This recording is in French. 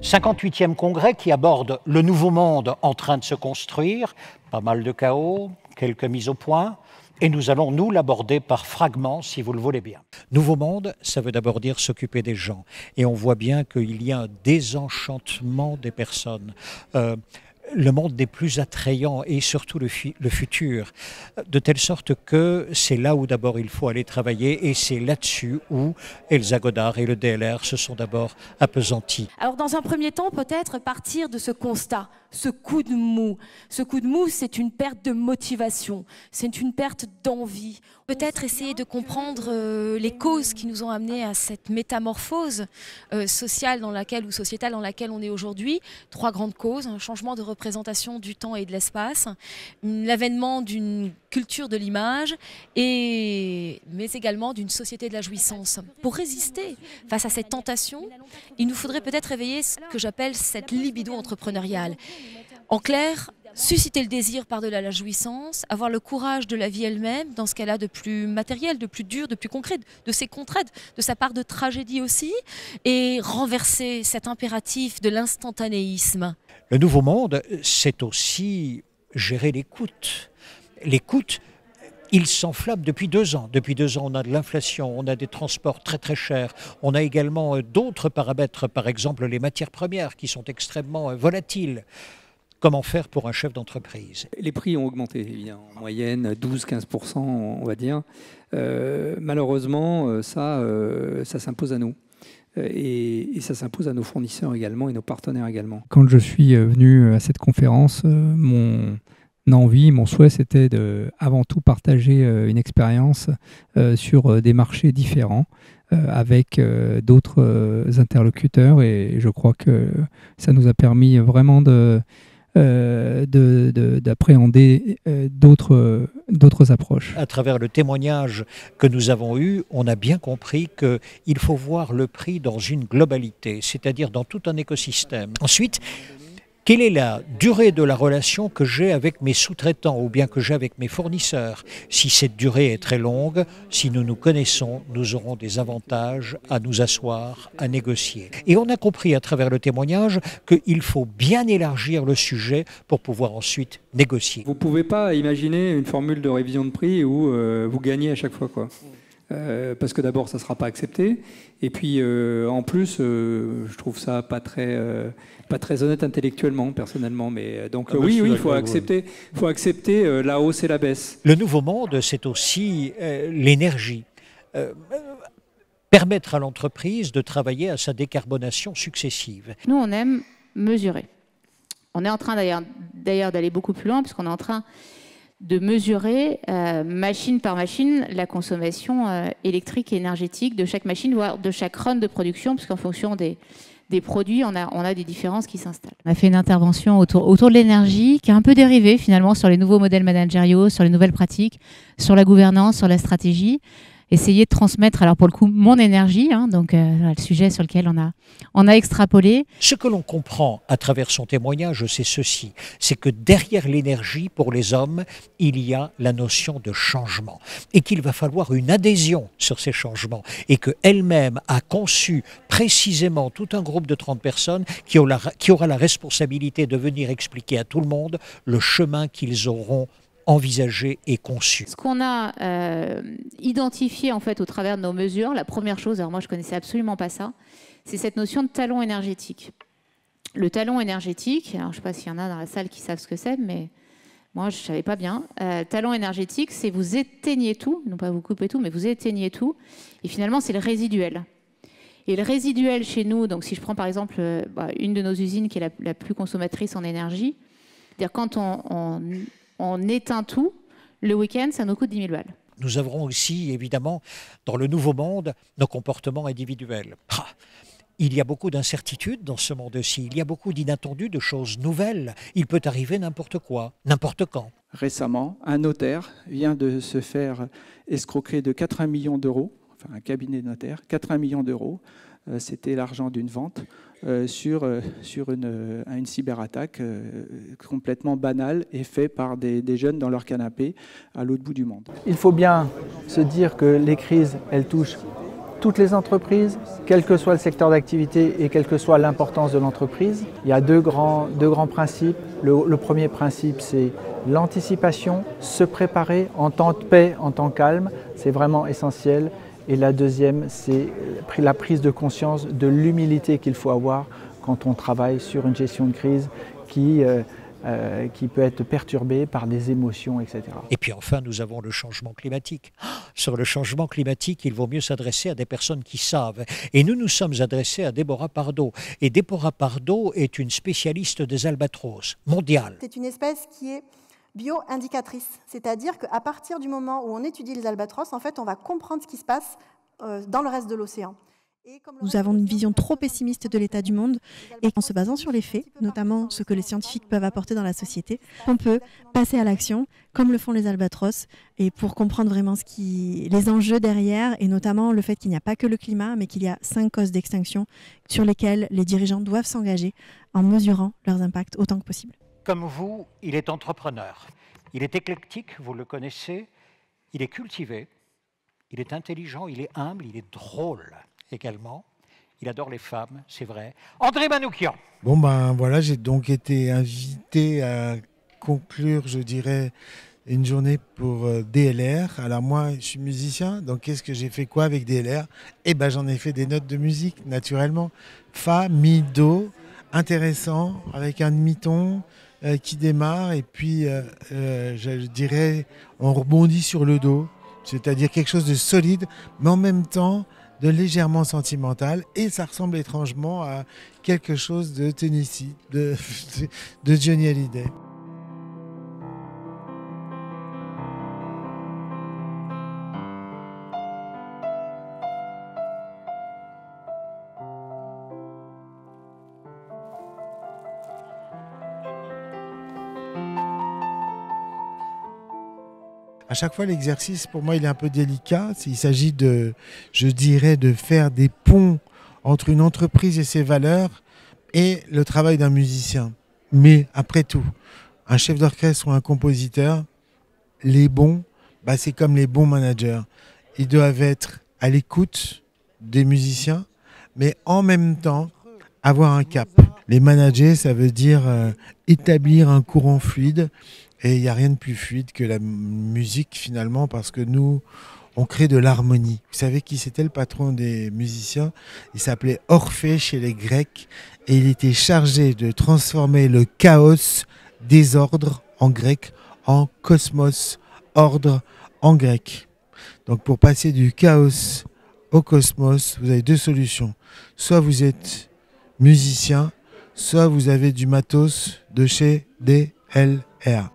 58e congrès qui aborde le nouveau monde en train de se construire, pas mal de chaos, quelques mises au point, et nous allons nous l'aborder par fragments si vous le voulez bien. Nouveau monde, ça veut d'abord dire s'occuper des gens, et on voit bien qu'il y a un désenchantement des personnes. Le monde n'est plus attrayant et surtout le futur, de telle sorte que c'est là où d'abord il faut aller travailler et c'est là-dessus où Elsa Godard et le DLR se sont d'abord appesantis. Alors dans un premier temps, peut-être partir de ce constat, ce coup de mou. Ce coup de mou, c'est une perte de motivation, c'est une perte d'envie. Peut-être essayer de comprendre les causes qui nous ont amenés à cette métamorphose sociale dans laquelle, ou sociétale dans laquelle on est aujourd'hui. 3 grandes causes: un changement de représentation du temps et de l'espace, l'avènement d'une culture de l'image, mais également d'une société de la jouissance. Pour résister face à cette tentation, il nous faudrait peut-être réveiller ce que j'appelle cette libido entrepreneuriale. En clair, susciter le désir par-delà la jouissance, avoir le courage de la vie elle-même, dans ce qu'elle a de plus matériel, de plus dur, de plus concret, de ses contraintes, de sa part de tragédie aussi, et renverser cet impératif de l'instantanéisme. Le nouveau monde, c'est aussi gérer l'écoute. L'écoute, il s'enflamme depuis 2 ans. Depuis 2 ans, on a de l'inflation, on a des transports très très chers. On a également d'autres paramètres, par exemple les matières premières qui sont extrêmement volatiles. Comment faire pour un chef d'entreprise? Les prix ont augmenté, évidemment, en moyenne 12-15%, on va dire. Malheureusement, ça s'impose à nous. Et ça s'impose à nos fournisseurs également et nos partenaires également. Quand je suis venu à cette conférence, mon envie, mon souhait, c'était avant tout partager une expérience sur des marchés différents avec d'autres interlocuteurs, et je crois que ça nous a permis vraiment d'appréhender d'autres approches. À travers le témoignage que nous avons eu, on a bien compris qu'il faut voir le prix dans une globalité, c'est-à-dire dans tout un écosystème. Ensuite, quelle est la durée de la relation que j'ai avec mes sous-traitants ou bien que j'ai avec mes fournisseurs? Si cette durée est très longue, si nous nous connaissons, nous aurons des avantages à nous asseoir, à négocier. Et on a compris à travers le témoignage qu'il faut bien élargir le sujet pour pouvoir ensuite négocier. Vous ne pouvez pas imaginer une formule de révision de prix où vous gagnez à chaque fois, quoi. Parce que d'abord, ça ne sera pas accepté. Et puis, en plus, je trouve ça pas très honnête intellectuellement, personnellement. Mais donc, oui, il faut accepter la hausse et la baisse. Le nouveau monde, c'est aussi l'énergie. Permettre à l'entreprise de travailler à sa décarbonation successive. Nous, on aime mesurer. On est en train d'ailleurs d'aller beaucoup plus loin, puisqu'on est en train de mesurer machine par machine la consommation électrique et énergétique de chaque machine, voire de chaque run de production, puisqu'en fonction des produits, on a des différences qui s'installent. On a fait une intervention autour de l'énergie qui est un peu dérivée finalement sur les nouveaux modèles managériaux, sur les nouvelles pratiques, sur la gouvernance, sur la stratégie. Essayer de transmettre, alors pour le coup, mon énergie, donc le sujet sur lequel on a extrapolé. Ce que l'on comprend à travers son témoignage, c'est ceci, c'est que derrière l'énergie, pour les hommes, il y a la notion de changement et qu'il va falloir une adhésion sur ces changements et qu'elle-même a conçu précisément tout un groupe de 30 personnes qui aura la responsabilité de venir expliquer à tout le monde le chemin qu'ils auront envisagé et conçu. Ce qu'on a identifié en fait au travers de nos mesures, la première chose, alors moi je connaissais absolument pas ça, c'est cette notion de talon énergétique. Le talon énergétique, alors je ne sais pas s'il y en a dans la salle qui savent ce que c'est, mais moi je ne savais pas bien. Talon énergétique, c'est vous éteignez tout, non pas vous coupez tout, mais vous éteignez tout, et finalement c'est le résiduel. Et le résiduel chez nous, donc si je prends par exemple une de nos usines qui est la plus consommatrice en énergie, c'est-à-dire quand on éteint tout, le week-end, ça nous coûte 10 000 balles. Nous avons aussi, évidemment, dans le nouveau monde, nos comportements individuels. Il y a beaucoup d'incertitudes dans ce monde-ci, il y a beaucoup d'inattendus, de choses nouvelles. Il peut arriver n'importe quoi, n'importe quand. Récemment, un notaire vient de se faire escroquer de 80 millions d'euros, enfin un cabinet de notaire, 80 millions d'euros. C'était l'argent d'une vente sur une cyberattaque complètement banale et faite par des jeunes dans leur canapé à l'autre bout du monde. Il faut bien se dire que les crises, elles touchent toutes les entreprises, quel que soit le secteur d'activité et quelle que soit l'importance de l'entreprise. Il y a deux grands principes. Le premier principe, c'est l'anticipation, se préparer en temps de paix, en temps calme, c'est vraiment essentiel. Et la deuxième, c'est la prise de conscience de l'humilité qu'il faut avoir quand on travaille sur une gestion de crise qui peut être perturbée par des émotions, etc. Et puis enfin, nous avons le changement climatique. Sur le changement climatique, il vaut mieux s'adresser à des personnes qui savent. Et nous nous sommes adressés à Déborah Pardo. Et Déborah Pardo est une spécialiste des albatros mondiale. C'est une espèce qui est bio-indicatrice, c'est-à-dire qu'à partir du moment où on étudie les albatros, en fait, on va comprendre ce qui se passe dans le reste de l'océan. Nous avons une vision trop pessimiste de l'état du monde et en se basant sur les faits, notamment ce que les scientifiques peuvent apporter dans la société, on peut passer à l'action, comme le font les albatros, et pour comprendre vraiment les enjeux derrière, et notamment le fait qu'il n'y a pas que le climat, mais qu'il y a 5 causes d'extinction sur lesquelles les dirigeants doivent s'engager en mesurant leurs impacts autant que possible. Comme vous, il est entrepreneur. Il est éclectique, vous le connaissez. Il est cultivé, il est intelligent, il est humble, il est drôle également. Il adore les femmes, c'est vrai. André Manoukian. Bon ben voilà, j'ai donc été invité à conclure, je dirais, une journée pour DLR. Alors moi, je suis musicien, donc qu'est-ce que j'ai fait quoi avec DLR? Eh ben j'en ai fait des notes de musique, naturellement. Fa, mi, do, intéressant, avec un demi-ton qui démarre, et puis je dirais, on rebondit sur le do, c'est-à-dire quelque chose de solide, mais en même temps de légèrement sentimental, et ça ressemble étrangement à quelque chose de Tennessee, de Johnny Hallyday. À chaque fois, l'exercice, pour moi, il est un peu délicat. Il s'agit je dirais, de faire des ponts entre une entreprise et ses valeurs et le travail d'un musicien. Mais après tout, un chef d'orchestre ou un compositeur, les bons, c'est comme les bons managers. Ils doivent être à l'écoute des musiciens, mais en même temps, avoir un cap. Les manager, ça veut dire établir un courant fluide. Et il n'y a rien de plus fluide que la musique finalement, parce que nous, on crée de l'harmonie. Vous savez qui c'était le patron des musiciens? Il s'appelait Orphée chez les Grecs, et il était chargé de transformer le chaos, désordre en grec, en cosmos, ordre en grec. Donc pour passer du chaos au cosmos, vous avez deux solutions. Soit vous êtes musicien, soit vous avez du matos de chez DLR.